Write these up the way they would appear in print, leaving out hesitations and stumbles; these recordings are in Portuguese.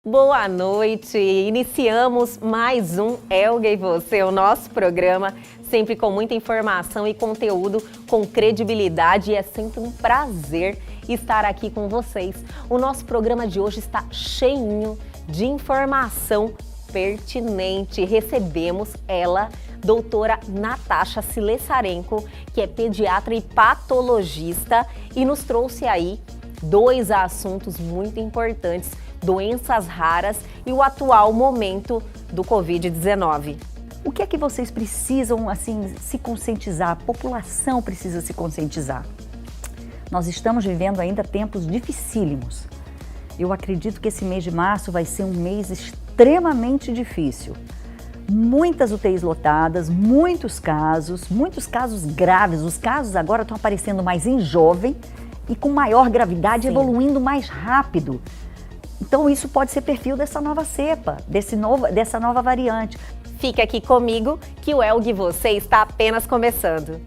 Boa noite! Iniciamos mais um Elga e Você, o nosso programa, sempre com muita informação e conteúdo, com credibilidade, e é sempre um prazer estar aqui com vocês. O nosso programa de hoje está cheinho de informação pertinente. Recebemos ela, doutora Natasha Silessarenko, que é pediatra e patologista, e nos trouxe aí dois assuntos muito importantes: doenças raras e o atual momento do Covid-19. O que é que vocês precisam, se conscientizar? A população precisa se conscientizar. Nós estamos vivendo ainda tempos dificílimos. Eu acredito que esse mês de março vai ser um mês extremamente difícil. Muitas UTIs lotadas, muitos casos graves. Os casos agora estão aparecendo mais em jovem e com maior gravidade, Sim, evoluindo mais rápido. Então isso pode ser perfil dessa nova cepa, dessa nova variante. Fica aqui comigo que o Elga e Você está apenas começando.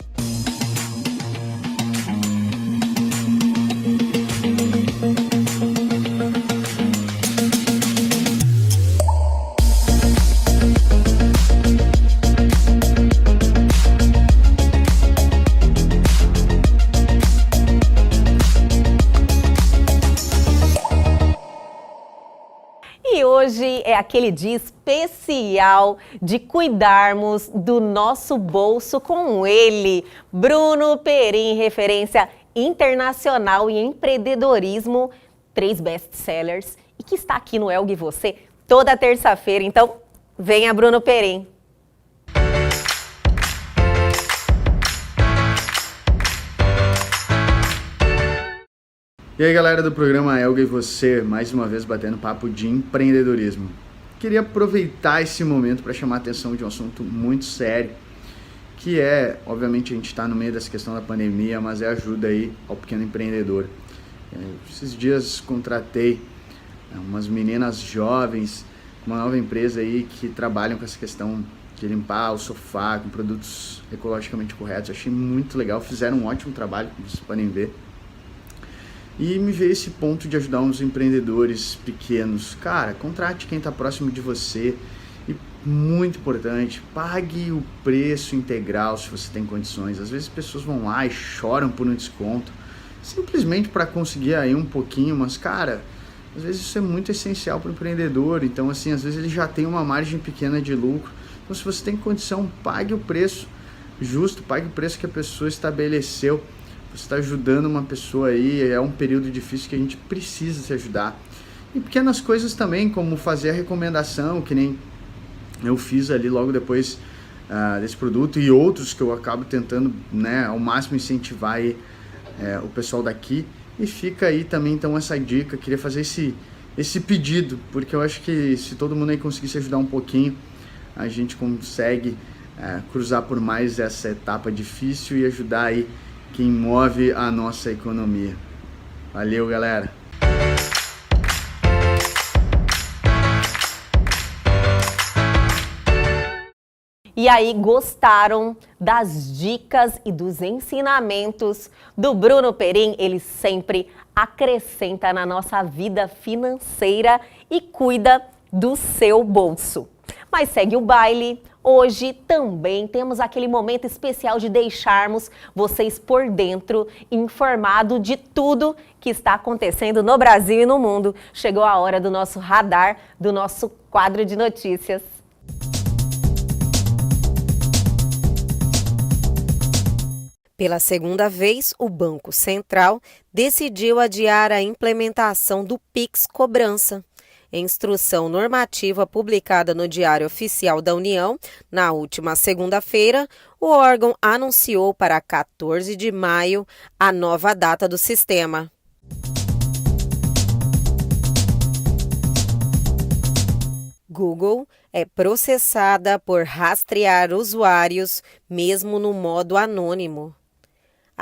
E hoje é aquele dia especial de cuidarmos do nosso bolso com ele, Bruno Perim, referência internacional em empreendedorismo, 3 best-sellers, e que está aqui no Elga e Você toda terça-feira. Então, venha, Bruno Perim. E aí, galera do programa Elga e Você, mais uma vez batendo papo de empreendedorismo. Queria aproveitar esse momento para chamar a atenção de um assunto muito sério, que é, obviamente a gente está no meio dessa questão da pandemia, mas é ajuda aí ao pequeno empreendedor. Esses dias contratei umas meninas jovens, uma nova empresa aí que trabalham com essa questão de limpar o sofá com produtos ecologicamente corretos. Achei muito legal, fizeram um ótimo trabalho, como vocês podem ver. E me veio esse ponto de ajudar uns empreendedores pequenos. Cara, contrate quem está próximo de você. E muito importante, pague o preço integral se você tem condições. Às vezes pessoas vão lá e choram por um desconto, simplesmente para conseguir aí um pouquinho, mas cara, às vezes isso é muito essencial para o empreendedor. Então assim, às vezes ele já tem uma margem pequena de lucro. Então se você tem condição, pague o preço justo, pague o preço que a pessoa estabeleceu. Você está ajudando uma pessoa aí, é um período difícil que a gente precisa se ajudar. E pequenas coisas também, como fazer a recomendação, que nem eu fiz ali logo depois desse produto, e outros que eu acabo tentando, né, ao máximo incentivar aí, o pessoal daqui. E fica aí também então essa dica, queria fazer esse pedido, porque eu acho que se todo mundo aí conseguir se ajudar um pouquinho, a gente consegue cruzar por mais essa etapa difícil e ajudar aí quem move a nossa economia. Valeu, galera! E aí, gostaram das dicas e dos ensinamentos do Bruno Perim? Ele sempre acrescenta na nossa vida financeira e cuida do seu bolso. Mas segue o baile. Hoje também temos aquele momento especial de deixarmos vocês por dentro, informado de tudo que está acontecendo no Brasil e no mundo. Chegou a hora do nosso radar, do nosso quadro de notícias. Pela segunda vez, o Banco Central decidiu adiar a implementação do Pix Cobrança. Em instrução normativa publicada no Diário Oficial da União, na última segunda-feira, o órgão anunciou para 14 de maio a nova data do sistema. Google é processada por rastrear usuários, mesmo no modo anônimo.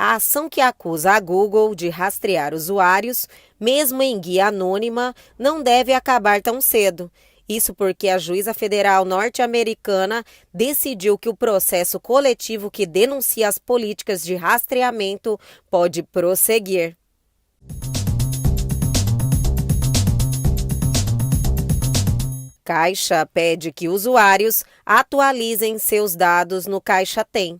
A ação que acusa a Google de rastrear usuários, mesmo em guia anônima, não deve acabar tão cedo. Isso porque a juíza federal norte-americana decidiu que o processo coletivo que denuncia as políticas de rastreamento pode prosseguir. Caixa pede que usuários atualizem seus dados no Caixa Tem.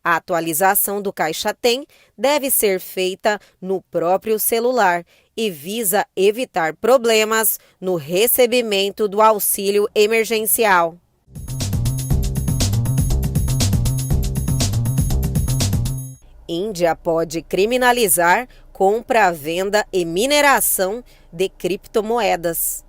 A atualização do Caixa Tem deve ser feita no próprio celular e visa evitar problemas no recebimento do auxílio emergencial. Índia pode criminalizar compra, venda e mineração de criptomoedas.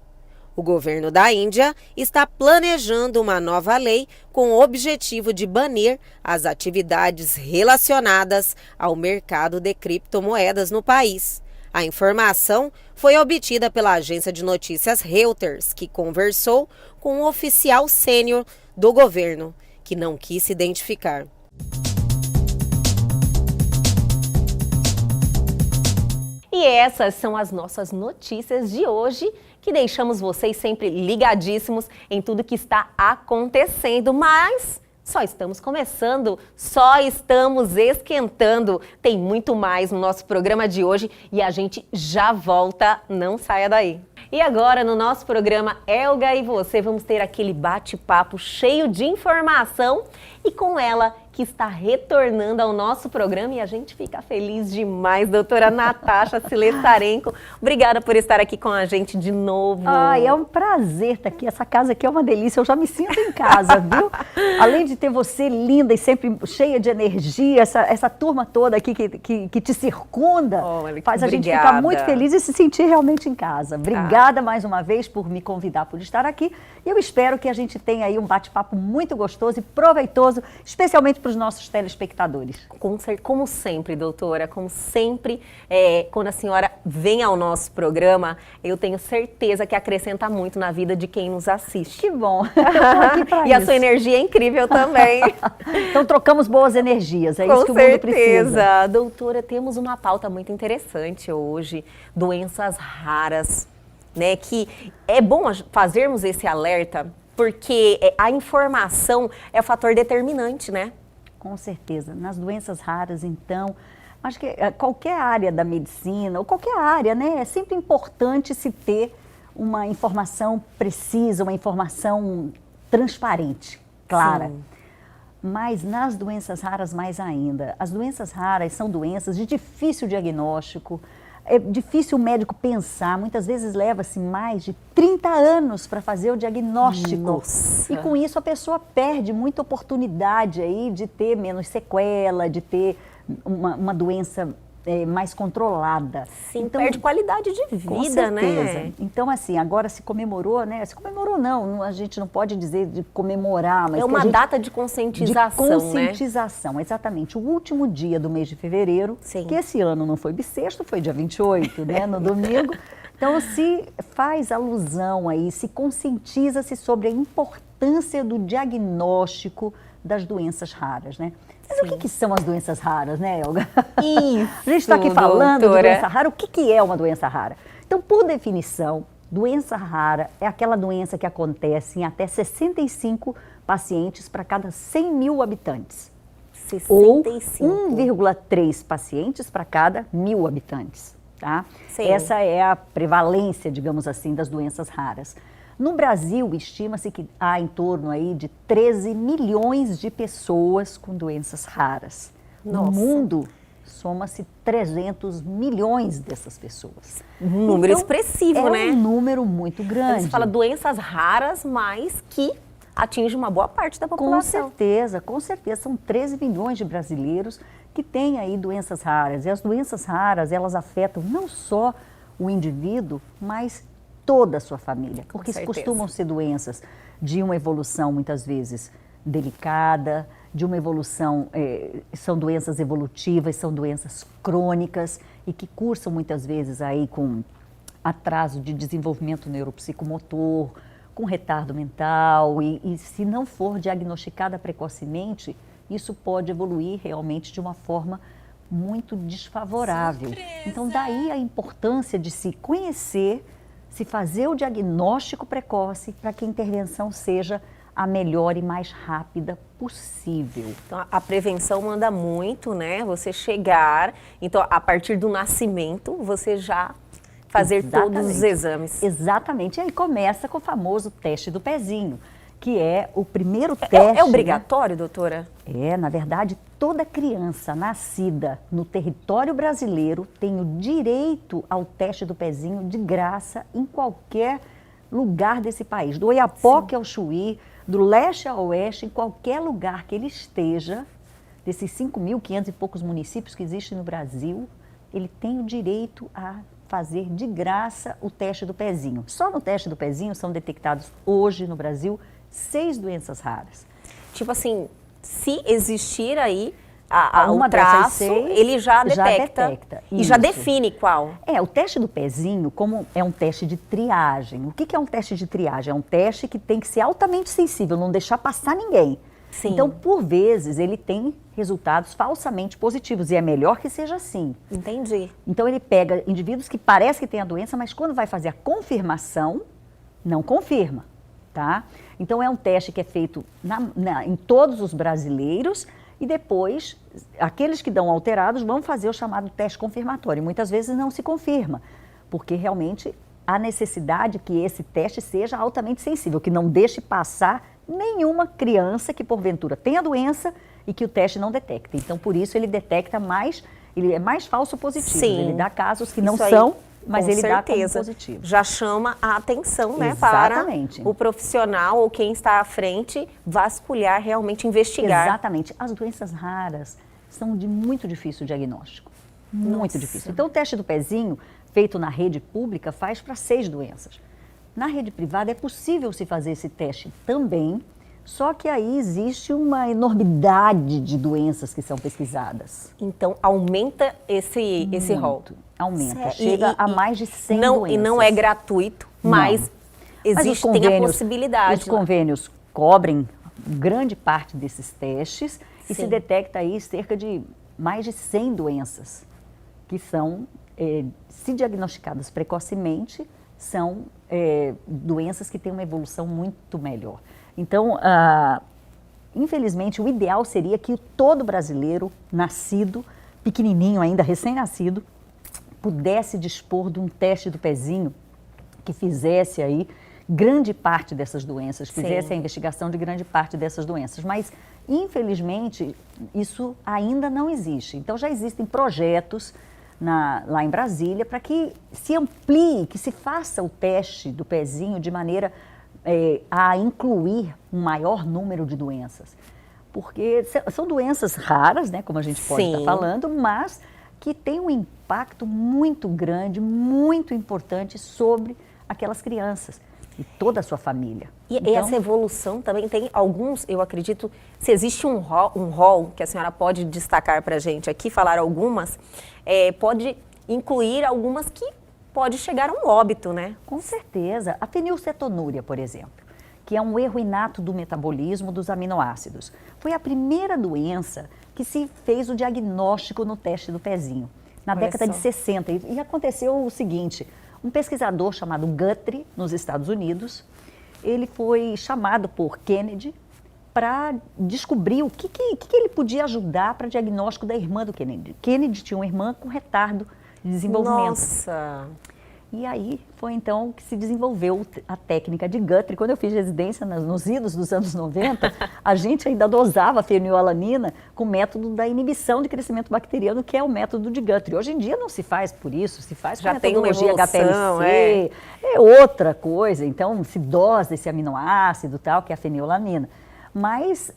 O governo da Índia está planejando uma nova lei com o objetivo de banir as atividades relacionadas ao mercado de criptomoedas no país. A informação foi obtida pela agência de notícias Reuters, que conversou com um oficial sênior do governo, que não quis se identificar. E essas são as nossas notícias de hoje, que deixamos vocês sempre ligadíssimos em tudo que está acontecendo, mas só estamos começando, só estamos esquentando. Tem muito mais no nosso programa de hoje e a gente já volta, não saia daí. E agora, no nosso programa Elga e Você, vamos ter aquele bate-papo cheio de informação e com ela que está retornando ao nosso programa e a gente fica feliz demais, doutora Natasha Silestarenko. Obrigada por estar aqui com a gente de novo. Ai, é um prazer estar aqui. Essa casa aqui é uma delícia, eu já me sinto em casa, viu? Além de ter você linda e sempre cheia de energia, essa turma toda aqui que te circunda, faz a gente ficar muito feliz e se sentir realmente em casa. Obrigada mais uma vez por me convidar, por estar aqui. E eu espero que a gente tenha aí um bate-papo muito gostoso e proveitoso, especialmente para os nossos telespectadores. Como sempre, doutora, como sempre, quando a senhora vem ao nosso programa, eu tenho certeza que acrescenta muito na vida de quem nos assiste. Que bom! Aqui pra e a sua energia é incrível também. Então trocamos boas energias, é isso que o mundo precisa. Com certeza. Doutora, temos uma pauta muito interessante hoje, doenças raras, né? Que é bom fazermos esse alerta, porque a informação é o fator determinante, né? Com certeza. Nas doenças raras, então, acho que qualquer área da medicina, ou qualquer área, né, é sempre importante se ter uma informação precisa, uma informação transparente, clara. Sim. Mas nas doenças raras mais ainda. As doenças raras são doenças de difícil diagnóstico, é difícil o médico pensar, muitas vezes leva-se mais de 30 anos para fazer o diagnóstico. Nossa. E com isso a pessoa perde muita oportunidade aí de ter menos sequela, de ter uma doença mais controlada. Sim, então, perde qualidade de vida, com certeza, né? Então, assim, agora se comemorou, né? Se comemorou não, a gente não pode dizer de comemorar, mas... É uma data de conscientização, né? De conscientização, exatamente. O último dia do mês de fevereiro, sim, que esse ano não foi bissexto, foi dia 28, né? No domingo. Então, se faz alusão aí, se conscientiza-se sobre a importância do diagnóstico das doenças raras, né? Mas o que são as doenças raras, né, Elga? Isso, a gente está aqui falando de doença rara. O que é uma doença rara? Então, por definição, doença rara é aquela doença que acontece em até 65 pacientes para cada 100 mil habitantes. 65. Ou 1,3 pacientes para cada 1.000 habitantes. Tá? Essa é a prevalência, digamos assim, das doenças raras. No Brasil, estima-se que há em torno aí de 13 milhões de pessoas com doenças raras. Nossa. No mundo, soma-se 300 milhões dessas pessoas. Um número expressivo, né? É um número muito grande. Você fala doenças raras, mas que atinge uma boa parte da população. Com certeza. São 13 milhões de brasileiros que têm aí doenças raras. E as doenças raras, elas afetam não só o indivíduo, mas toda a sua família, porque costumam ser doenças de uma evolução muitas vezes delicada, de uma evolução, são doenças evolutivas, são doenças crônicas e que cursam muitas vezes aí com atraso de desenvolvimento neuropsicomotor, com retardo mental e se não for diagnosticada precocemente, isso pode evoluir realmente de uma forma muito desfavorável. Então daí a importância de se conhecer, se fazer o diagnóstico precoce para que a intervenção seja a melhor e mais rápida possível. Então, a prevenção manda muito, né? Você chegar, então a partir do nascimento, você já fazer Exatamente. todos os exames. Exatamente. E aí começa com o famoso teste do pezinho, que é o primeiro teste. É obrigatório, doutora? Na verdade, toda criança nascida no território brasileiro tem o direito ao teste do pezinho de graça em qualquer lugar desse país. Do Oiapoque ao Chuí, do leste ao oeste, em qualquer lugar que ele esteja, desses 5.500 e poucos municípios que existem no Brasil, ele tem o direito a fazer de graça o teste do pezinho. Só no teste do pezinho são detectados hoje no Brasil 6 doenças raras. Tipo assim, se existir aí Uma o traço, dessas 6 ele já detecta e já Isso. define qual. O teste do pezinho, como é um teste de triagem. O que é um teste de triagem? É um teste que tem que ser altamente sensível, não deixar passar ninguém. Sim. Então, por vezes, ele tem resultados falsamente positivos e é melhor que seja assim. Entendi. Então, ele pega indivíduos que parece que têm a doença, mas quando vai fazer a confirmação, não confirma, tá? Então, é um teste que é feito em todos os brasileiros e depois, aqueles que dão alterados vão fazer o chamado teste confirmatório. Muitas vezes não se confirma, porque realmente há necessidade que esse teste seja altamente sensível, que não deixe passar nenhuma criança que porventura tenha a doença e que o teste não detecta. Então, por isso, ele detecta mais, ele é mais falso positivo. Sim. Ele dá casos que não Isso aí, são, mas com ele dá como certeza. positivo. Já chama a atenção, né, Exatamente. para o profissional ou quem está à frente vasculhar, realmente investigar. Exatamente. As doenças raras são de muito difícil diagnóstico. Muito Nossa. difícil. Então, o teste do pezinho, feito na rede pública, faz para 6 doenças. Na rede privada é possível se fazer esse teste também, só que aí existe uma enormidade de doenças que são pesquisadas. Então, aumenta esse rol. Aumenta, E- chega e- a mais de 100 não, doenças. E não é gratuito, mas Mas existe, os tem a convênios- possibilidade. Os convênios cobrem grande parte desses testes e Sim. se detecta aí cerca de mais de 100 doenças que são, se diagnosticadas precocemente, são doenças que têm uma evolução muito melhor. Então, infelizmente, o ideal seria que todo brasileiro nascido, pequenininho ainda, recém-nascido, pudesse dispor de um teste do pezinho que fizesse aí grande parte dessas doenças, fizesse Sim. a investigação de grande parte dessas doenças. Mas, infelizmente, isso ainda não existe. Então, já existem projetos lá em Brasília para que se amplie, que se faça o teste do pezinho de maneira a incluir um maior número de doenças. Porque são doenças raras, né, como a gente pode estar Sim. falando, mas que têm um impacto muito grande, muito importante sobre aquelas crianças e toda a sua família. E Então, essa evolução também tem alguns, eu acredito, se existe um rol que a senhora pode destacar para a gente aqui, falar algumas, pode incluir algumas que pode chegar a um óbito, né? Com certeza. A fenilcetonúria, por exemplo, que é um erro inato do metabolismo dos aminoácidos, foi a primeira doença que se fez o diagnóstico no teste do pezinho, na Olha década só. de 60. E aconteceu o seguinte, um pesquisador chamado Guthrie, nos Estados Unidos, ele foi chamado por Kennedy para descobrir o que ele podia ajudar para o diagnóstico da irmã do Kennedy. Kennedy tinha uma irmã com retardo de desenvolvimento. Nossa! E aí foi então que se desenvolveu a técnica de Guthrie. Quando eu fiz residência nos idos dos anos 90, a gente ainda dosava a fenilalanina com o método da inibição de crescimento bacteriano, que é o método de Guthrie. Hoje em dia não se faz por isso, se faz Já com a tem uma metodologia evolução, HPLC, é outra coisa. Então se dosa esse aminoácido tal, que é a fenilalanina. Mas,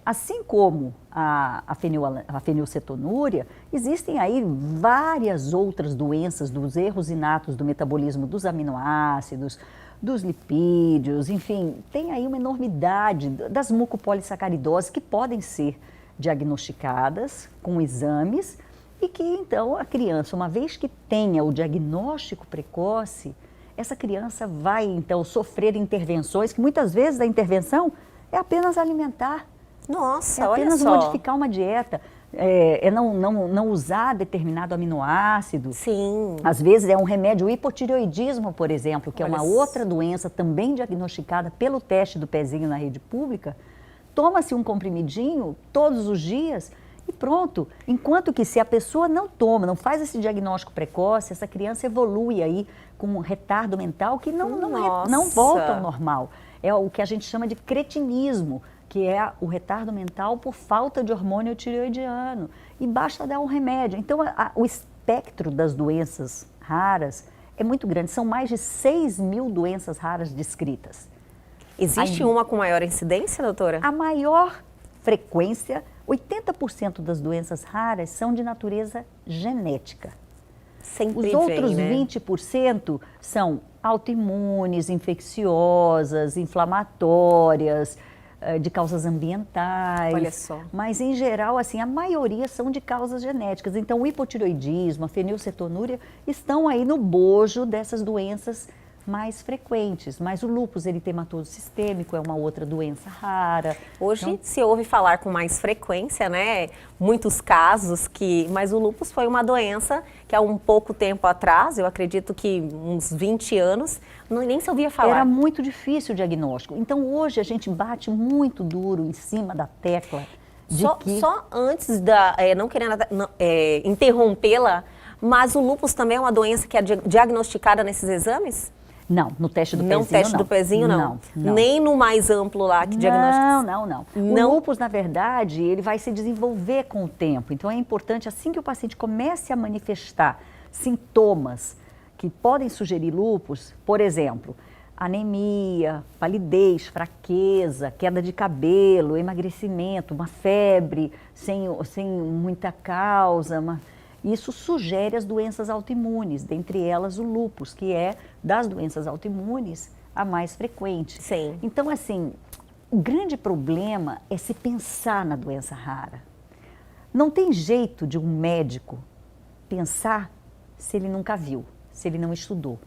assim como a fenilcetonúria, existem aí várias outras doenças dos erros inatos do metabolismo dos aminoácidos, dos lipídios, enfim, tem aí uma enormidade das mucopolissacaridoses que podem ser diagnosticadas com exames e que, então, a criança, uma vez que tenha o diagnóstico precoce, essa criança vai, então, sofrer intervenções que muitas vezes a intervenção é apenas alimentar, Nossa, é apenas olha só. modificar uma dieta, não usar determinado aminoácido. Sim. Às vezes é um remédio, o hipotireoidismo, por exemplo, que é uma Olha outra doença também diagnosticada pelo teste do pezinho na rede pública. Toma-se um comprimidinho todos os dias e pronto. Enquanto que se a pessoa não toma, não faz esse diagnóstico precoce, essa criança evolui aí com um retardo mental que não volta ao normal. É o que a gente chama de cretinismo, que é o retardo mental por falta de hormônio tireoidiano. E basta dar um remédio. Então, o espectro das doenças raras é muito grande. São mais de 6.000 doenças raras descritas. Existe uma com maior incidência, doutora? A maior frequência, 80% das doenças raras são de natureza genética. Sempre Os outros vem, né? 20% são autoimunes, infecciosas, inflamatórias, de causas ambientais. Olha só. Mas, em geral, assim, a maioria são de causas genéticas. Então, o hipotireoidismo, a fenilcetonúria estão aí no bojo dessas doenças mais frequentes. Mas o lúpus eritematoso sistêmico é uma outra doença rara. Hoje Então, se ouve falar com mais frequência, né? Muitos casos mas o lúpus foi uma doença que há um pouco tempo atrás, eu acredito que uns 20 anos, nem se ouvia falar. era muito difícil o diagnóstico. Então, hoje a gente bate muito duro em cima da tecla de que... Só antes não querendo interrompê-la, mas o lúpus também é uma doença que é diagnosticada nesses exames? Não, no teste do Não, pezinho teste do pezinho, não. Não. Nem no mais amplo lá que diagnostica. Não. Não? O lúpus, na verdade, ele vai se desenvolver com o tempo. Então, é importante, assim que o paciente comece a manifestar sintomas que podem sugerir lúpus, por exemplo, anemia, palidez, fraqueza, queda de cabelo, emagrecimento, uma febre sem muita causa, isso sugere as doenças autoimunes, dentre elas o lúpus, que é, das doenças autoimunes, a mais frequente. Sim. Então, assim, o grande problema é se pensar na doença rara. Não tem jeito de um médico pensar se ele nunca viu, se ele não estudou.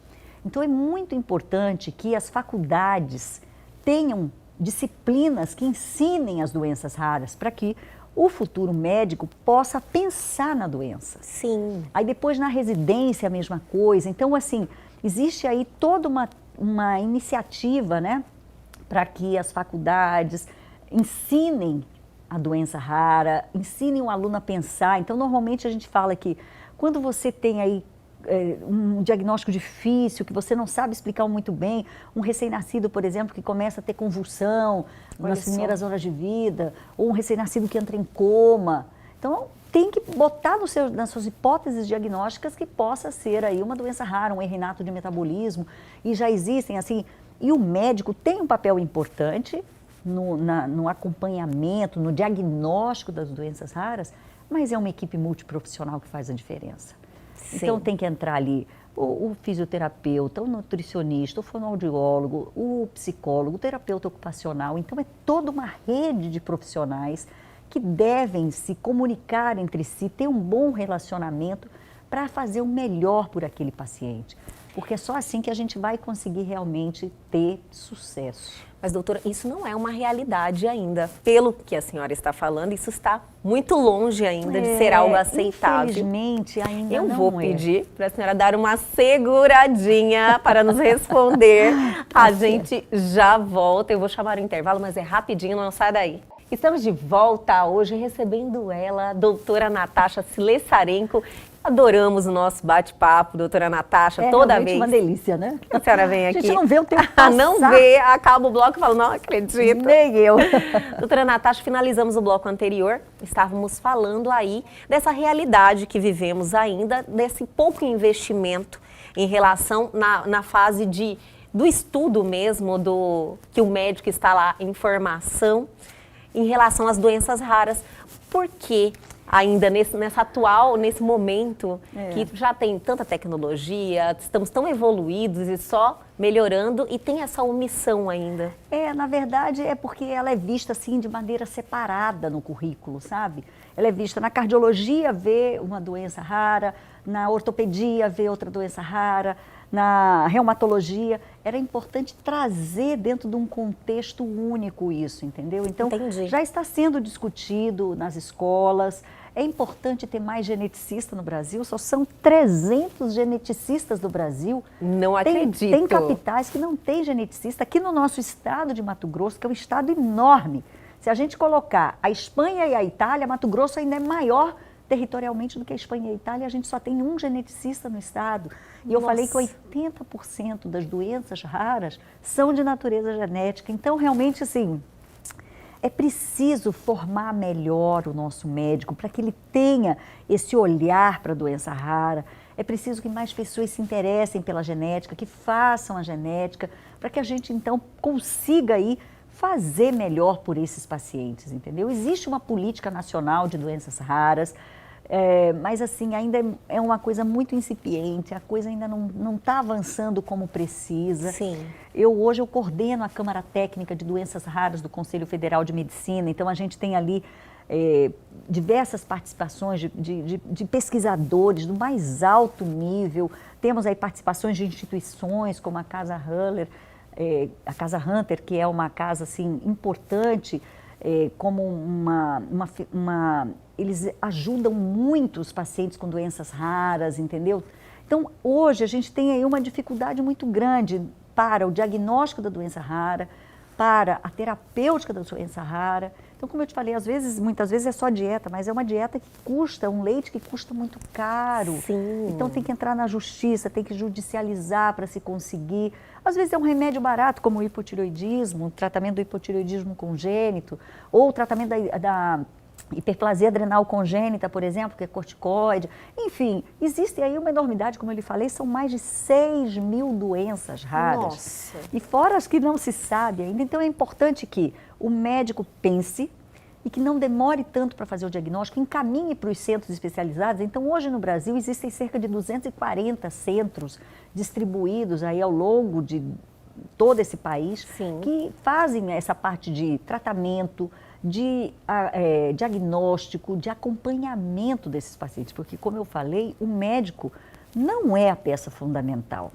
Então, é muito importante que as faculdades tenham disciplinas que ensinem as doenças raras, para que o futuro médico possa pensar na doença. Sim. Aí depois na residência a mesma coisa. Então, assim, existe aí toda uma iniciativa, né, para que as faculdades ensinem a doença rara, ensinem o aluno a pensar. Então, normalmente a gente fala que quando você tem aí um diagnóstico difícil, que você não sabe explicar muito bem, um recém-nascido, por exemplo, que começa a ter convulsão nas primeiras horas de vida, ou um recém-nascido que entra em coma. Então, tem que botar nas suas hipóteses diagnósticas que possa ser aí uma doença rara, um erro inato de metabolismo, e já existem, assim, e o médico tem um papel importante no acompanhamento, no diagnóstico das doenças raras, mas é uma equipe multiprofissional que faz a diferença. Sim. Então, tem que entrar ali o fisioterapeuta, o nutricionista, o fonoaudiólogo, o psicólogo, o terapeuta ocupacional. Então, é toda uma rede de profissionais que devem se comunicar entre si, ter um bom relacionamento para fazer o melhor por aquele paciente. Porque é só assim que a gente vai conseguir realmente ter sucesso. Mas, doutora, isso não é uma realidade ainda. Pelo que a senhora está falando, isso está muito longe ainda de ser algo aceitável. Infelizmente, ainda não é. Eu vou pedir para a senhora dar uma seguradinha para nos responder. A gente já volta. Eu vou chamar o intervalo, mas é rapidinho, não sai daí. Estamos de volta hoje recebendo ela, a doutora Natasha Sleszarenko. Adoramos o nosso bate-papo, doutora Natasha, toda vez. É uma delícia, né? A senhora vem aqui. A gente não vê o tempo passar. Não vê, acaba o bloco e fala, não acredito. Nem eu. Doutora Natasha, finalizamos o bloco anterior, estávamos falando aí dessa realidade que vivemos ainda, desse pouco investimento em relação na fase do estudo mesmo, que o médico está lá em formação, em relação às doenças raras. Por quê? Ainda nesse momento que já tem tanta tecnologia, estamos tão evoluídos e só melhorando e tem essa omissão ainda. Na verdade é porque ela é vista assim de maneira separada no currículo, sabe? Ela é vista na cardiologia, vê uma doença rara, na ortopedia, vê outra doença rara, na reumatologia. Era importante trazer dentro de um contexto único isso, entendeu? Então, Entendi. Já está sendo discutido nas escolas. É importante ter mais geneticista no Brasil, só são 300 geneticistas do Brasil. Não acredito. Tem capitais que não tem geneticista. Aqui no nosso estado de Mato Grosso, que é um estado enorme, Se a gente colocar a Espanha e a Itália, Mato Grosso ainda é maior territorialmente do que a Espanha e a Itália, a gente só tem um geneticista no estado. E eu falei que 80% das doenças raras são de natureza genética. Então, realmente, assim, é preciso formar melhor o nosso médico para que ele tenha esse olhar para a doença rara. É preciso que mais pessoas se interessem pela genética, que façam a genética, para que a gente, então, consiga aí fazer melhor por esses pacientes, entendeu? Existe uma política nacional de doenças raras, mas assim, ainda é uma coisa muito incipiente, a coisa ainda não está avançando como precisa. Sim. Hoje eu coordeno a Câmara Técnica de Doenças Raras do Conselho Federal de Medicina, então a gente tem ali diversas participações de pesquisadores do mais alto nível, temos aí participações de instituições como a Casa Hunter, que é uma casa assim, importante, como eles ajudam muito os pacientes com doenças raras, entendeu? Então, hoje a gente tem aí uma dificuldade muito grande para o diagnóstico da doença rara, para a terapêutica da doença rara. Então, como eu te falei, muitas vezes é só dieta, mas é uma dieta que custa, um leite que custa muito caro. Sim. Então, tem que entrar na justiça, tem que judicializar para se conseguir. Às vezes é um remédio barato, como o hipotireoidismo, o tratamento do hipotireoidismo congênito, ou o tratamento da hiperplasia adrenal congênita, por exemplo, que é corticoide. Enfim, existe aí uma enormidade, como eu lhe falei, são mais de 6.000 doenças raras. Nossa. E fora as que não se sabe ainda. Então é importante que o médico pense e que não demore tanto para fazer o diagnóstico, encaminhe para os centros especializados. Então, hoje no Brasil, existem cerca de 240 centros distribuídos aí ao longo de todo esse país, Sim. que fazem essa parte de tratamento, de diagnóstico, de acompanhamento desses pacientes. Porque, como eu falei, o médico não é a peça fundamental.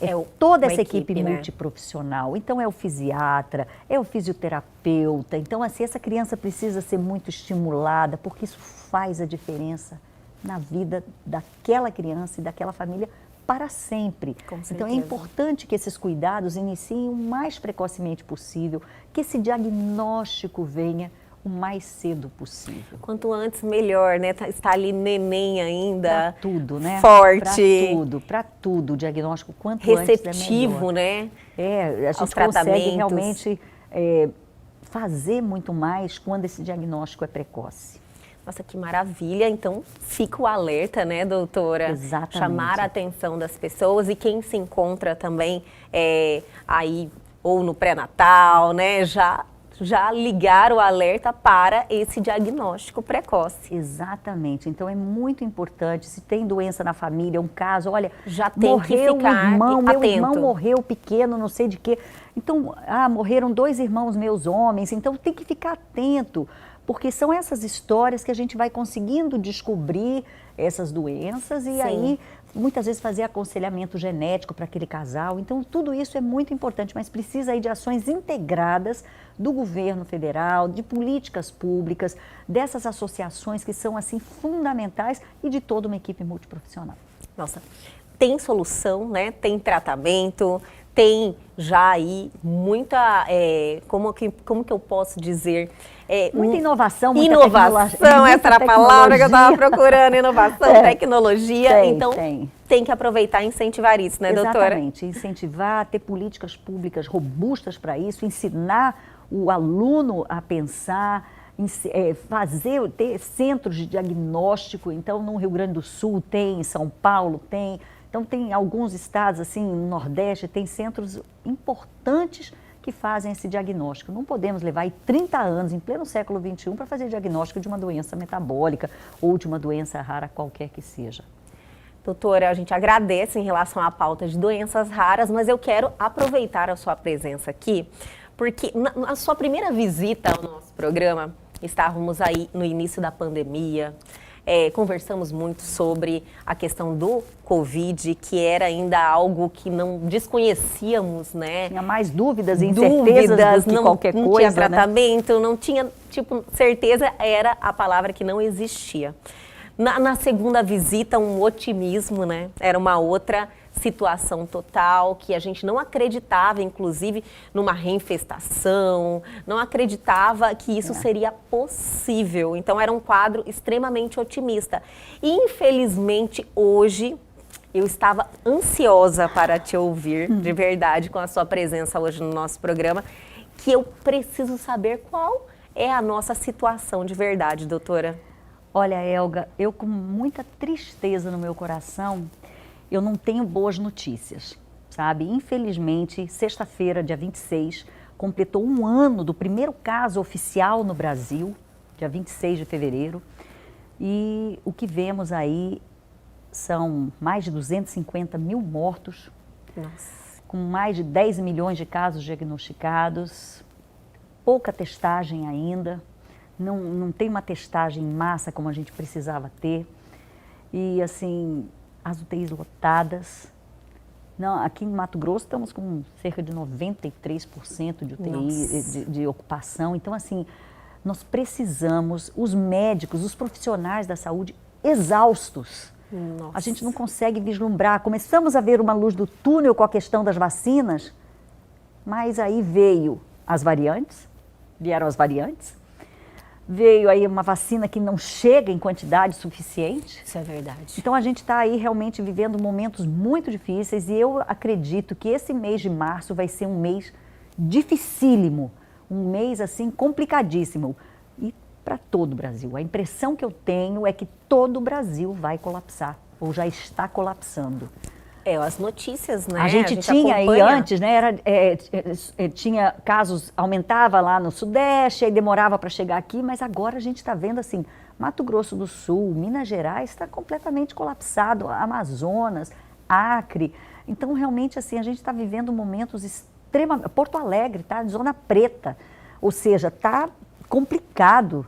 É toda essa equipe multiprofissional. Então, é o fisiatra, é o fisioterapeuta. Então, assim, essa criança precisa ser muito estimulada, porque isso faz a diferença na vida daquela criança e daquela família para sempre. Então, é importante que esses cuidados iniciem o mais precocemente possível, que esse diagnóstico venha o mais cedo possível. Quanto antes, melhor, né? Está ali neném ainda. Para tudo, né? Forte. Para tudo. O diagnóstico quanto receptivo, antes é melhor. Né? A gente consegue realmente fazer muito mais quando esse diagnóstico é precoce. Nossa, que maravilha. Então, fica o alerta, né, doutora? Exatamente. Chamar a atenção das pessoas e quem se encontra também aí, ou no pré-natal, né, já ligar o alerta para esse diagnóstico precoce. Exatamente. Então, é muito importante, se tem doença na família, um caso, olha, já tem que ficar meu irmão morreu pequeno, não sei de quê. Então, morreram 2 irmãos meus homens, então tem que ficar atento, porque são essas histórias que a gente vai conseguindo descobrir essas doenças e aí muitas vezes fazer aconselhamento genético para aquele casal. Então, tudo isso é muito importante, mas precisa aí de ações integradas do governo federal, de políticas públicas, dessas associações que são, assim, fundamentais e de toda uma equipe multiprofissional. Nossa, tem solução, né? Tem tratamento, tem já aí muita, como que eu posso dizer? Muita inovação, muita inovação, essa era a palavra que eu estava procurando, inovação, tecnologia. Então, tem que aproveitar e incentivar isso, né, doutora? Exatamente, incentivar, ter políticas públicas robustas para isso, ensinar o aluno a pensar, ter centros de diagnóstico. Então, no Rio Grande do Sul tem, em São Paulo tem. Então, tem alguns estados, assim, no Nordeste, tem centros importantes que fazem esse diagnóstico. Não podemos levar 30 anos, em pleno século XXI, para fazer diagnóstico de uma doença metabólica ou de uma doença rara qualquer que seja. Doutora, a gente agradece em relação à pauta de doenças raras, mas eu quero aproveitar a sua presença aqui, porque na sua primeira visita ao nosso programa, estávamos aí no início da pandemia, conversamos muito sobre a questão do Covid, que era ainda algo que não desconhecíamos, né? Tinha mais dúvidas e incertezas do que qualquer coisa, não tinha tratamento, não tinha, certeza era a palavra que não existia. Na segunda visita, um otimismo, né? Era uma outra situação total, que a gente não acreditava, inclusive, numa reinfestação, não acreditava que isso seria possível. Então, era um quadro extremamente otimista. E, infelizmente, hoje, eu estava ansiosa para te ouvir, de verdade, com a sua presença hoje no nosso programa, que eu preciso saber qual é a nossa situação de verdade, doutora. Olha, Elga, eu com muita tristeza no meu coração, eu não tenho boas notícias, sabe? Infelizmente, sexta-feira, dia 26, completou um ano do primeiro caso oficial no Brasil, dia 26 de fevereiro, e o que vemos aí são mais de 250 mil mortos, com mais de 10 milhões de casos diagnosticados, pouca testagem ainda, não tem uma testagem em massa como a gente precisava ter. E assim, as UTIs lotadas. Não, aqui em Mato Grosso estamos com cerca de 93% de UTI de ocupação. Então assim, nós precisamos, os médicos, os profissionais da saúde exaustos. A gente não consegue vislumbrar. Começamos a ver uma luz do túnel com a questão das vacinas, mas aí vieram as variantes, veio aí uma vacina que não chega em quantidade suficiente. Isso é verdade. Então a gente está aí realmente vivendo momentos muito difíceis e eu acredito que esse mês de março vai ser um mês dificílimo, um mês assim complicadíssimo e para todo o Brasil. A impressão que eu tenho é que todo o Brasil vai colapsar ou já está colapsando. As notícias, né? A gente tinha acompanha. aí antes, né? Tinha casos, aumentava lá no Sudeste, aí demorava para chegar aqui, mas agora a gente está vendo assim, Mato Grosso do Sul, Minas Gerais está completamente colapsado, Amazonas, Acre. Então, realmente, assim, a gente está vivendo momentos extremamente... Porto Alegre está zona preta, ou seja, está complicado.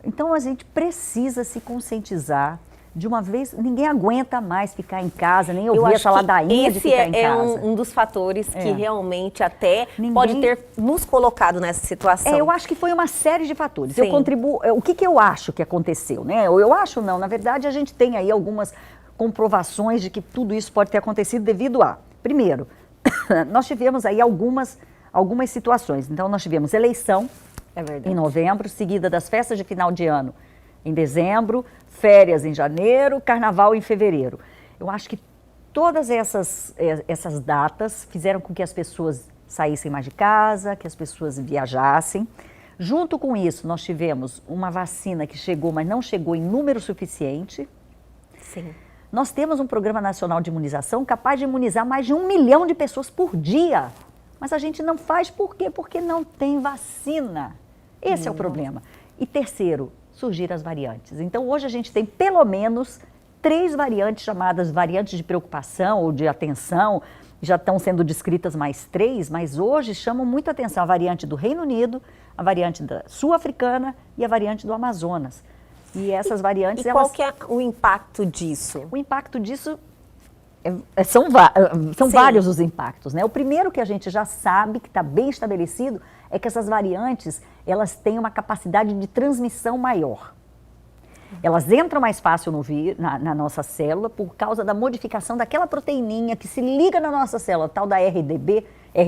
Então, a gente precisa se conscientizar. De uma vez, ninguém aguenta mais ficar em casa, nem ouvir essa ladainha de ficar em casa. Esse é um dos fatores que realmente até pode ter nos colocado nessa situação. Eu acho que foi uma série de fatores. Eu contribuo. O que eu acho que aconteceu, né? Eu acho não, na verdade a gente tem aí algumas comprovações de que tudo isso pode ter acontecido devido a... Primeiro, nós tivemos aí algumas situações. Então nós tivemos eleição em novembro, seguida das festas de final de ano em dezembro, férias em janeiro, carnaval em fevereiro. Eu acho que todas essas datas fizeram com que as pessoas saíssem mais de casa, que as pessoas viajassem. Junto com isso, nós tivemos uma vacina que chegou, mas não chegou em número suficiente. Sim. Nós temos um programa nacional de imunização capaz de imunizar mais de 1 milhão de pessoas por dia. Mas a gente não faz por quê? Porque não tem vacina. Esse é o problema. E terceiro, surgir as variantes. Então, hoje a gente tem pelo menos 3 variantes chamadas variantes de preocupação ou de atenção. Já estão sendo descritas mais 3, mas hoje chamam muito a atenção a variante do Reino Unido, a variante da sul-africana e a variante do Amazonas. E essas variantes... E qual que é o impacto disso? O impacto disso... São vários os impactos, né? O primeiro que a gente já sabe, que está bem estabelecido, é que essas variantes, elas têm uma capacidade de transmissão maior. Elas entram mais fácil na nossa célula por causa da modificação daquela proteininha que se liga na nossa célula, tal da RBD, a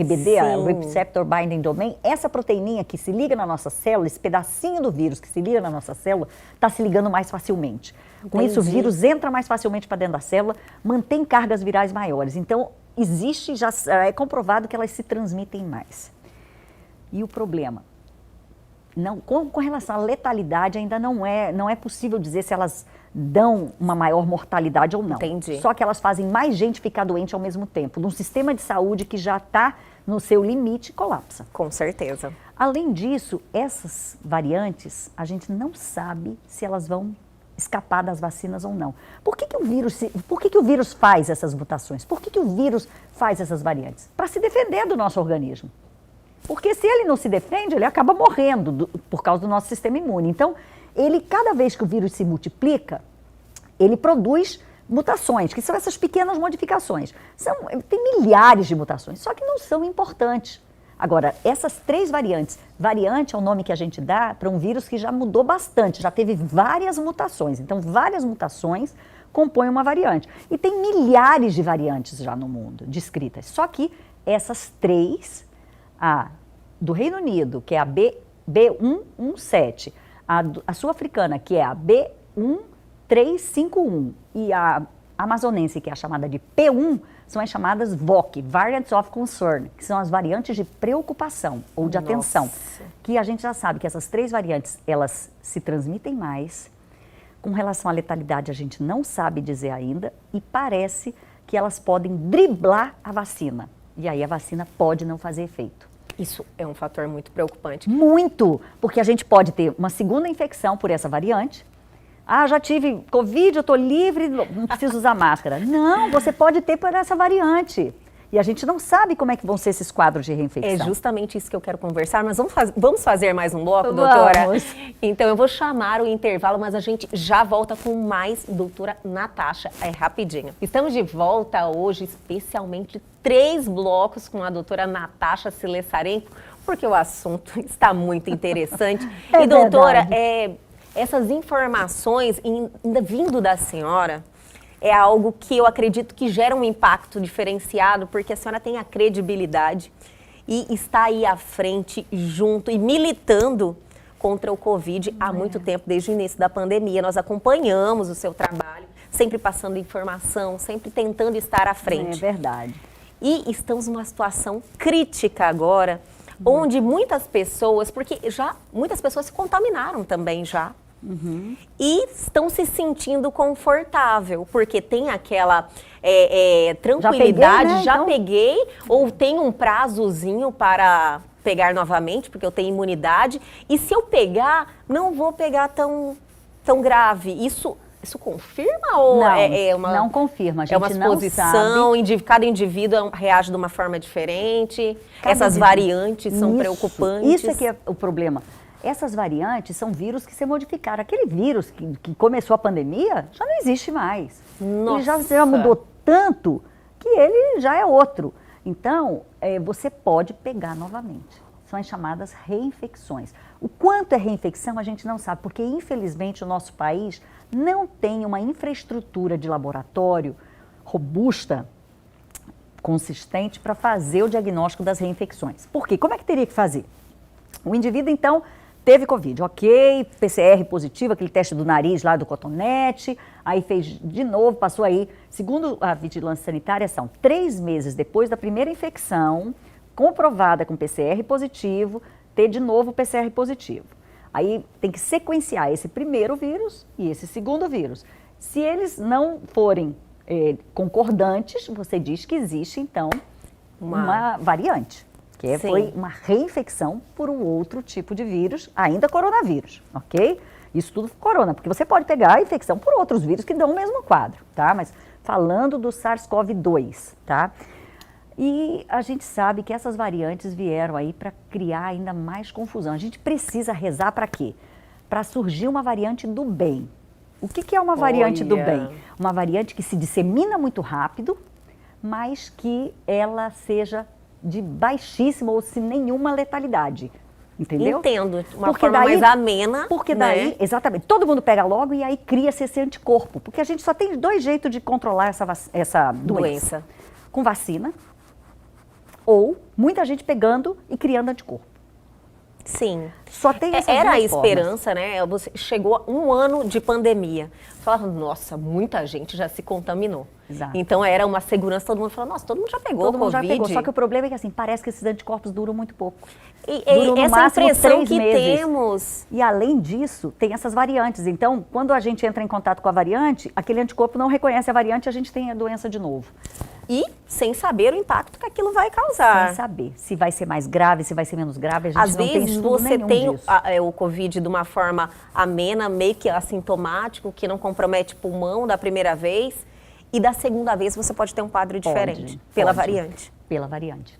Receptor Binding Domain. Essa proteininha que se liga na nossa célula, esse pedacinho do vírus que se liga na nossa célula, está se ligando mais facilmente. Com isso, o vírus entra mais facilmente para dentro da célula, mantém cargas virais maiores. Então, já é comprovado que elas se transmitem mais. E o problema? Com relação à letalidade, ainda não é possível dizer se elas dão uma maior mortalidade ou não. Entendi. Só que elas fazem mais gente ficar doente ao mesmo tempo. Num sistema de saúde que já está no seu limite, colapsa. Com certeza. Além disso, essas variantes, a gente não sabe se elas vão escapar das vacinas ou não. Por que o vírus faz essas mutações? Por que o vírus faz essas variantes? Para se defender do nosso organismo. Porque se ele não se defende, ele acaba morrendo por causa do nosso sistema imune. Então, cada vez que o vírus se multiplica, ele produz mutações, que são essas pequenas modificações. Tem milhares de mutações, só que não são importantes. Agora, essas 3 variantes, variante é o nome que a gente dá para um vírus que já mudou bastante, já teve várias mutações. Então, várias mutações compõem uma variante. E tem milhares de variantes já no mundo descritas. Só que essas 3, a do Reino Unido, que é a B117, a sul-africana, que é a B1351, e a amazonense, que é a chamada de P1, são as chamadas VOC, Variants of Concern, que são as variantes de preocupação ou de atenção. Que a gente já sabe que essas 3 variantes, elas se transmitem mais. Com relação à letalidade, a gente não sabe dizer ainda e parece que elas podem driblar a vacina. E aí a vacina pode não fazer efeito. Isso é um fator muito preocupante. Muito, porque a gente pode ter uma segunda infecção por essa variante. Ah, já tive Covid, eu estou livre, não preciso usar máscara. Não, você pode ter por essa variante. E a gente não sabe como é que vão ser esses quadros de reinfecção. É justamente isso que eu quero conversar, mas vamos fazer mais um bloco, doutora? Vamos. Então eu vou chamar o intervalo, mas a gente já volta com mais doutora Natasha, rapidinho. Estamos de volta hoje, especialmente 3 blocos com a doutora Natasha Silessarenko, porque o assunto está muito interessante. É e doutora, verdade. Essas informações ainda vindo da senhora é algo que eu acredito que gera um impacto diferenciado, porque a senhora tem a credibilidade e está aí à frente, junto e militando contra o Covid há muito tempo, desde o início da pandemia. Nós acompanhamos o seu trabalho, sempre passando informação, sempre tentando estar à frente. É verdade. E estamos numa situação crítica agora, onde muitas pessoas, porque muitas pessoas se contaminaram também já, e estão se sentindo confortável, porque tem aquela tranquilidade, já peguei, né? ou tem um prazozinho para pegar novamente, porque eu tenho imunidade, e se eu pegar, não vou pegar tão grave. Isso confirma ou não confirma, a gente é uma suposição, cada indivíduo reage de uma forma diferente, essas variantes são preocupantes. Isso é que é o problema. Essas variantes são vírus que se modificaram. Aquele vírus que começou a pandemia já não existe mais. Nossa. Ele já mudou tanto que ele já é outro. Então, você pode pegar novamente. São as chamadas reinfecções. O quanto é reinfecção a gente não sabe, porque infelizmente o nosso país não tem uma infraestrutura de laboratório robusta, consistente, para fazer o diagnóstico das reinfecções. Por quê? Como é que teria que fazer? O indivíduo, então, teve Covid, ok, PCR positivo, aquele teste do nariz lá do cotonete, aí fez de novo, passou aí, segundo a vigilância sanitária, são 3 meses depois da primeira infecção, comprovada com PCR positivo, ter de novo PCR positivo. Aí tem que sequenciar esse primeiro vírus e esse segundo vírus. Se eles não forem concordantes, você diz que existe, então, uma variante. Que foi uma reinfecção por um outro tipo de vírus, ainda coronavírus, ok? Isso tudo corona, porque você pode pegar a infecção por outros vírus que dão o mesmo quadro, tá? Mas falando do SARS-CoV-2, tá? E a gente sabe que essas variantes vieram aí para criar ainda mais confusão. A gente precisa rezar para quê? Para surgir uma variante do bem. O que é uma variante do bem? Uma variante que se dissemina muito rápido, mas que ela seja de baixíssima ou sem nenhuma letalidade, entendeu? Entendo, uma forma mais amena. Porque daí, exatamente, todo mundo pega logo e aí cria-se esse anticorpo, porque a gente só tem 2 jeitos de controlar essa doença. Com vacina ou muita gente pegando e criando anticorpo. Sim. Só tem essas Era a duas formas. esperança, né? Você chegou a 1 ano de pandemia. Falava, nossa, muita gente já se contaminou. Exato. Então era uma segurança, todo mundo falou, nossa, todo mundo já pegou Todo mundo Covid. já pegou, só que o problema é que assim, parece que esses anticorpos duram muito pouco. E Duram no essa máximo impressão 3 que meses. temos. E além disso, tem essas variantes. Então, quando a gente entra em contato com a variante, aquele anticorpo não reconhece a variante e a gente tem a doença de novo. E sem saber o impacto que aquilo vai causar. Sem saber se vai ser mais grave, se vai ser menos grave, a gente Às não tem vezes estudo você nenhum tem disso. o Covid de uma forma amena, meio que assintomático, que não compromete pulmão da primeira vez, e da segunda vez você pode ter um quadro diferente pela variante. Pela variante.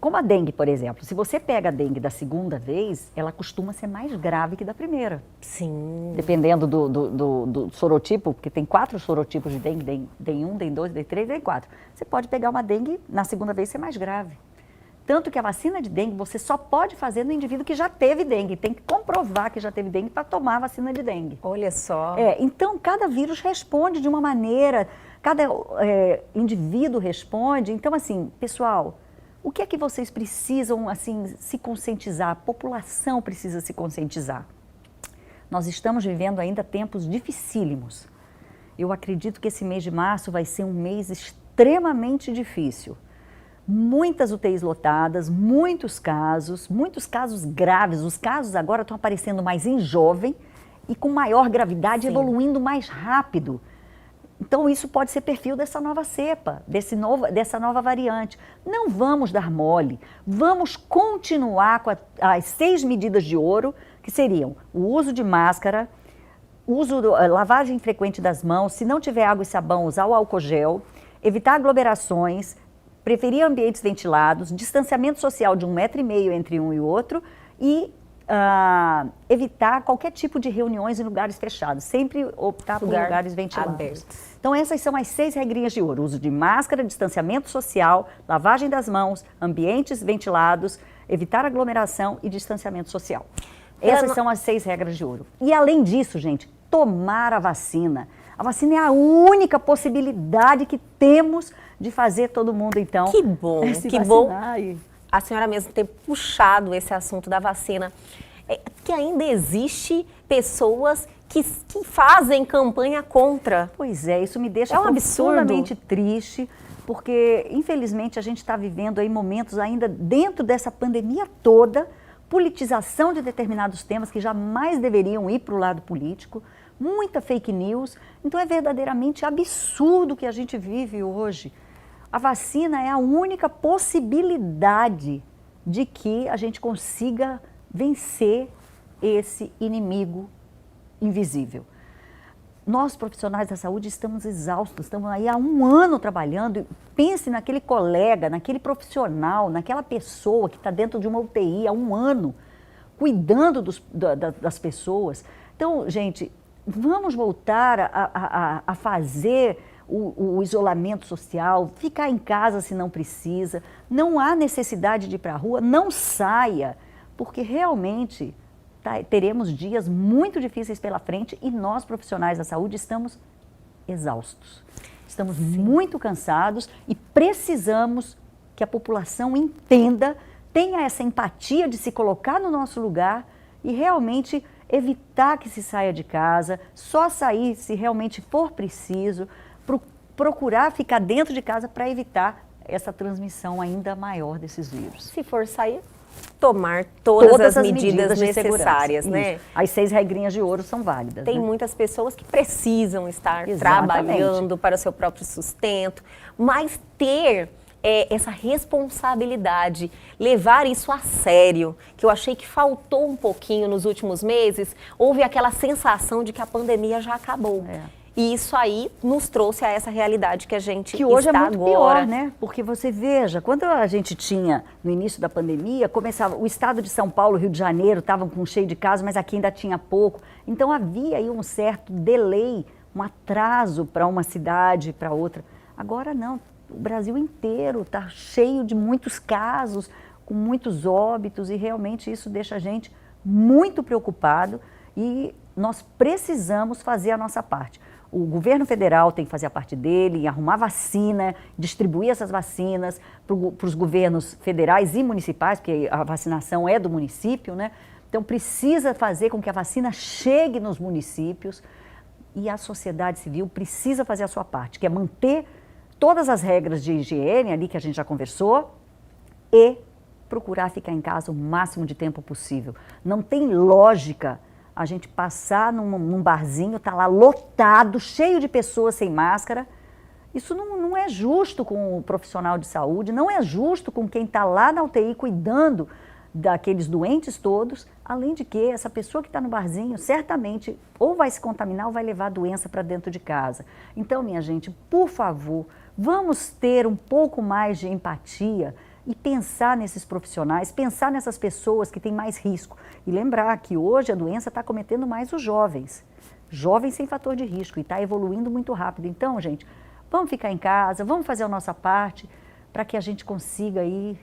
Como a dengue, por exemplo, se você pega a dengue da segunda vez, ela costuma ser mais grave que da primeira. Sim. Dependendo do sorotipo, porque tem 4 sorotipos de dengue, DEM 1, DEM 2, DEM 3, DEM 4. Você pode pegar uma dengue na segunda vez ser mais grave. Tanto que a vacina de dengue você só pode fazer no indivíduo que já teve dengue. Tem que comprovar que já teve dengue para tomar a vacina de dengue. Olha só. Então, cada vírus responde de uma maneira, cada indivíduo responde. Então, assim, pessoal, o que é que vocês precisam, assim, se conscientizar? A população precisa se conscientizar. Nós estamos vivendo ainda tempos dificílimos. Eu acredito que esse mês de março vai ser um mês extremamente difícil. Muitas UTIs lotadas, muitos casos graves. Os casos agora estão aparecendo mais em jovem e com maior gravidade, evoluindo mais rápido. Então, isso pode ser perfil dessa nova cepa, dessa nova variante. Não vamos dar mole, vamos continuar com as 6 medidas de ouro, que seriam o uso de máscara, lavagem frequente das mãos, se não tiver água e sabão, usar o álcool gel, evitar aglomerações, preferir ambientes ventilados, distanciamento social de 1,5 m entre um e outro e evitar qualquer tipo de reuniões em lugares fechados. Sempre optar por lugares ventilados. Abertos. Então essas são as 6 regrinhas de ouro. Uso de máscara, distanciamento social, lavagem das mãos, ambientes ventilados, evitar aglomeração e distanciamento social. Essas são as 6 regras de ouro. E além disso, gente, tomar a vacina. A vacina é a única possibilidade que temos de fazer todo mundo, então, que bom e... a senhora mesmo ter puxado esse assunto da vacina. Que ainda existe pessoas que fazem campanha contra. Pois é, isso me deixa um profundamente triste, porque, infelizmente, a gente está vivendo aí momentos ainda dentro dessa pandemia toda, politização de determinados temas que jamais deveriam ir para o lado político, muita fake news. Então é verdadeiramente absurdo o que a gente vive hoje. A vacina é a única possibilidade de que a gente consiga vencer esse inimigo invisível. Nós, profissionais da saúde, estamos exaustos, estamos aí há 1 ano trabalhando. Pense naquele colega, naquele profissional, naquela pessoa que está dentro de uma UTI há 1 ano, cuidando das pessoas. Então, gente, vamos voltar a fazer o isolamento social, ficar em casa se não precisa, não há necessidade de ir para a rua, não saia, porque realmente teremos dias muito difíceis pela frente e nós, profissionais da saúde, estamos exaustos. Estamos muito cansados e precisamos que a população entenda, tenha essa empatia de se colocar no nosso lugar e realmente evitar que se saia de casa, só sair se realmente for preciso, procurar ficar dentro de casa para evitar essa transmissão ainda maior desses vírus. Se for sair, tomar todas as medidas necessárias, né? Isso. As 6 regrinhas de ouro são válidas. Tem muitas pessoas que precisam estar Exatamente. trabalhando para o seu próprio sustento, mas ter essa responsabilidade, levar isso a sério, que eu achei que faltou um pouquinho nos últimos meses, houve aquela sensação de que a pandemia já acabou. E isso aí nos trouxe a essa realidade que a gente que hoje está é muito agora. Pior, né? Porque você veja, quando a gente tinha, no início da pandemia, começava, o estado de São Paulo, Rio de Janeiro, estavam com cheio de casos, mas aqui ainda tinha pouco. Então havia aí um certo delay, um atraso para uma cidade, para outra. Agora não, o Brasil inteiro está cheio de muitos casos, com muitos óbitos, e realmente isso deixa a gente muito preocupado e nós precisamos fazer a nossa parte. O governo federal tem que fazer a parte dele, arrumar vacina, distribuir essas vacinas para os governos federais e municipais, porque a vacinação é do município, né? Então precisa fazer com que a vacina chegue nos municípios e a sociedade civil precisa fazer a sua parte, que é manter todas as regras de higiene ali que a gente já conversou e procurar ficar em casa o máximo de tempo possível. Não tem lógica a gente passar num barzinho, tá lá lotado, cheio de pessoas sem máscara. Isso não é justo com o profissional de saúde, não é justo com quem está lá na UTI cuidando daqueles doentes todos, além de que essa pessoa que está no barzinho certamente ou vai se contaminar ou vai levar a doença para dentro de casa. Então, minha gente, por favor, vamos ter um pouco mais de empatia e pensar nesses profissionais, pensar nessas pessoas que têm mais risco. E lembrar que hoje a doença está acometendo mais os jovens sem fator de risco, e está evoluindo muito rápido. Então, gente, vamos ficar em casa, vamos fazer a nossa parte para que a gente consiga aí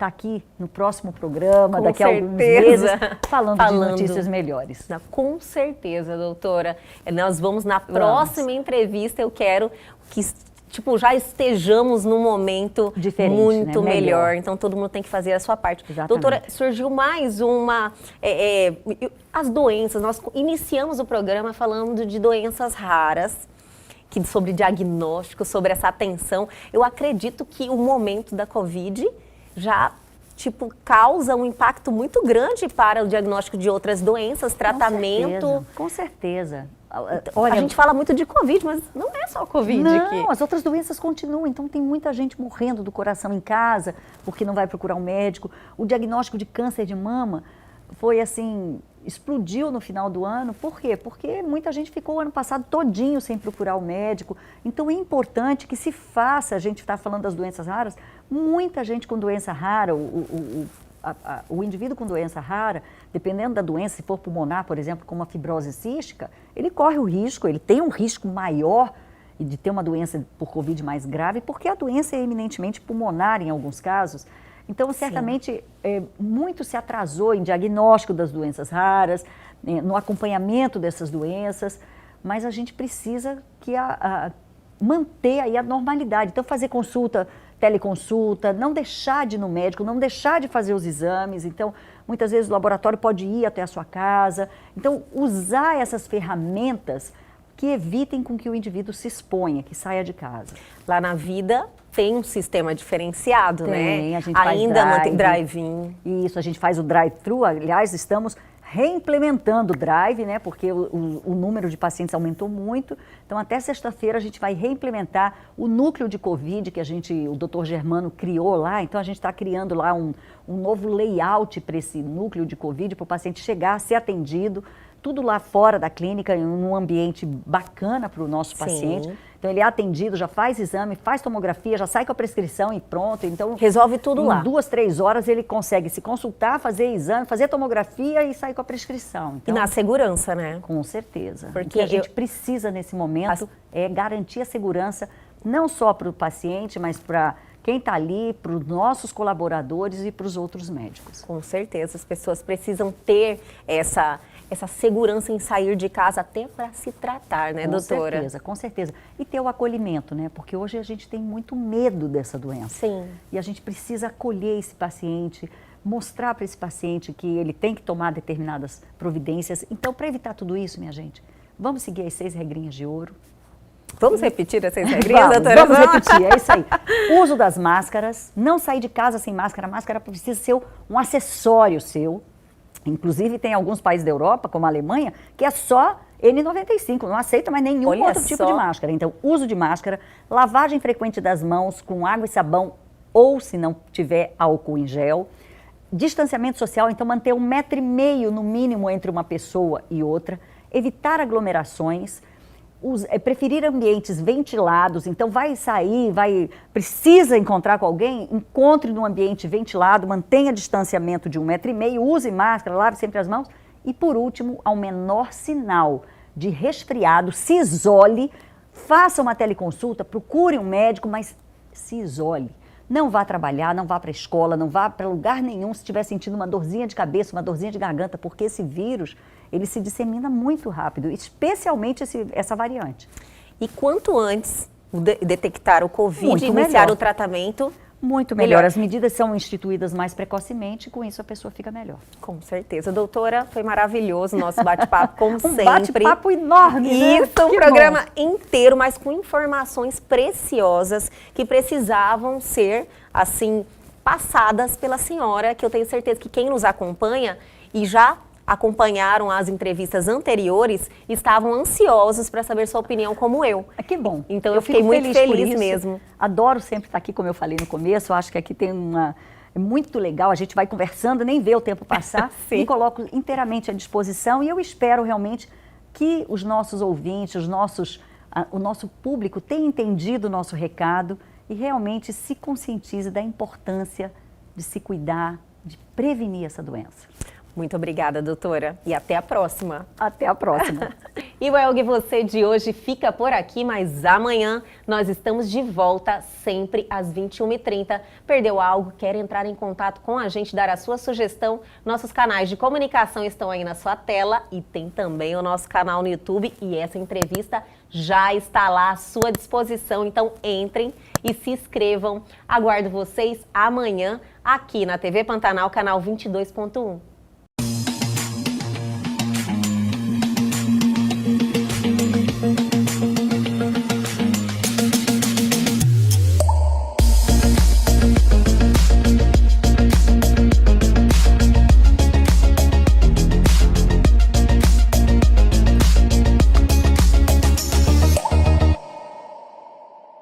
estar aqui no próximo programa, Com daqui a alguns certeza. meses, falando de notícias melhores. Com certeza, doutora. Nós vamos na próxima entrevista, eu quero que já estejamos num momento diferente, muito né? melhor. Então, todo mundo tem que fazer a sua parte. Exatamente. Doutora, surgiu mais uma... as doenças, nós iniciamos o programa falando de doenças raras, sobre diagnóstico, sobre essa atenção. Eu acredito que o momento da Covid já causa um impacto muito grande para o diagnóstico de outras doenças, tratamento. Com certeza. Olha, a gente fala muito de Covid, mas não é só Covid. Não, as outras doenças continuam. Então, tem muita gente morrendo do coração em casa, porque não vai procurar um médico. O diagnóstico de câncer de mama foi assim, explodiu no final do ano. Por quê? Porque muita gente ficou o ano passado todinho sem procurar o médico. Então, é importante que se faça, a gente está falando das doenças raras, muita gente com doença rara, o indivíduo com doença rara, dependendo da doença, se for pulmonar, por exemplo, como a fibrose cística, ele corre o risco, ele tem um risco maior de ter uma doença por Covid mais grave, porque a doença é eminentemente pulmonar em alguns casos. Então, certamente, muito se atrasou em diagnóstico das doenças raras, no acompanhamento dessas doenças, mas a gente precisa manter aí a normalidade. Então, fazer consulta, teleconsulta, não deixar de ir no médico, não deixar de fazer os exames. Então, muitas vezes o laboratório pode ir até a sua casa. Então, usar essas ferramentas que evitem com que o indivíduo se exponha, que saia de casa. Lá na Vida tem um sistema diferenciado, né? A gente ainda faz mantém drive-in. Isso, a gente faz o drive-thru. Aliás, estamos reimplementando o drive, né? Porque o número de pacientes aumentou muito. Então, até sexta-feira, a gente vai reimplementar o núcleo de Covid que o Dr. Germano criou lá. Então, a gente está criando lá um novo layout para esse núcleo de Covid, para o paciente chegar, ser atendido, tudo lá fora da clínica, em um ambiente bacana para o nosso paciente. Sim. Então, ele é atendido, já faz exame, faz tomografia, já sai com a prescrição e pronto. Então, resolve tudo lá. Em 2, 3 horas, ele consegue se consultar, fazer exame, fazer tomografia e sair com a prescrição. Então, e na segurança, né? Com certeza. Porque o que a gente precisa nesse momento é garantir a segurança, não só para o paciente, mas para quem está ali, para os nossos colaboradores e para os outros médicos. Com certeza, as pessoas precisam ter essa segurança em sair de casa até para se tratar, né, doutora? Com certeza. E ter o acolhimento, né? Porque hoje a gente tem muito medo dessa doença. Sim. E a gente precisa acolher esse paciente, mostrar para esse paciente que ele tem que tomar determinadas providências. Então, para evitar tudo isso, minha gente, vamos seguir as 6 regrinhas de ouro. Vamos repetir essas regrinhas, doutora? Vamos repetir, é isso aí. Uso das máscaras, não sair de casa sem máscara. A máscara precisa ser um acessório seu. Inclusive, tem alguns países da Europa, como a Alemanha, que é só N95, não aceita mais nenhum outro tipo de máscara. Então, uso de máscara, lavagem frequente das mãos com água e sabão, ou se não tiver álcool em gel. Distanciamento social, então manter 1,5 metro no mínimo entre uma pessoa e outra. Evitar aglomerações. Preferir ambientes ventilados, então vai sair, precisa encontrar com alguém, encontre num ambiente ventilado, mantenha distanciamento de 1,5 metro, use máscara, lave sempre as mãos e, por último, ao menor sinal de resfriado, se isole, faça uma teleconsulta, procure um médico, mas se isole. Não vá trabalhar, não vá para a escola, não vá para lugar nenhum se estiver sentindo uma dorzinha de cabeça, uma dorzinha de garganta, porque esse vírus, ele se dissemina muito rápido, especialmente essa variante. E quanto antes detectar o Covid muito e iniciar melhor. o tratamento... Muito melhor. As medidas são instituídas mais precocemente, com isso a pessoa fica melhor. Com certeza. Doutora, foi maravilhoso o nosso bate-papo, como sempre. Um bate-papo enorme, né? Isso, um programa inteiro, mas com informações preciosas que precisavam ser, assim, passadas pela senhora, que eu tenho certeza que quem nos acompanha e já acompanharam as entrevistas anteriores, estavam ansiosos para saber sua opinião, como eu. Que bom. Então eu fiquei muito feliz mesmo. Adoro sempre estar aqui, como eu falei no começo. Eu acho que aqui tem é muito legal, a gente vai conversando, nem vê o tempo passar. Me coloco inteiramente à disposição e eu espero realmente que os nossos ouvintes, o nosso público tenha entendido o nosso recado e realmente se conscientize da importância de se cuidar, de prevenir essa doença. Muito obrigada, doutora. E até a próxima. Até a próxima. E o Elgue Você de hoje fica por aqui, mas amanhã nós estamos de volta, sempre às 21h30. Perdeu algo? Quer entrar em contato com a gente, dar a sua sugestão? Nossos canais de comunicação estão aí na sua tela e tem também o nosso canal no YouTube e essa entrevista já está lá à sua disposição. Então entrem e se inscrevam. Aguardo vocês amanhã aqui na TV Pantanal, canal 22.1.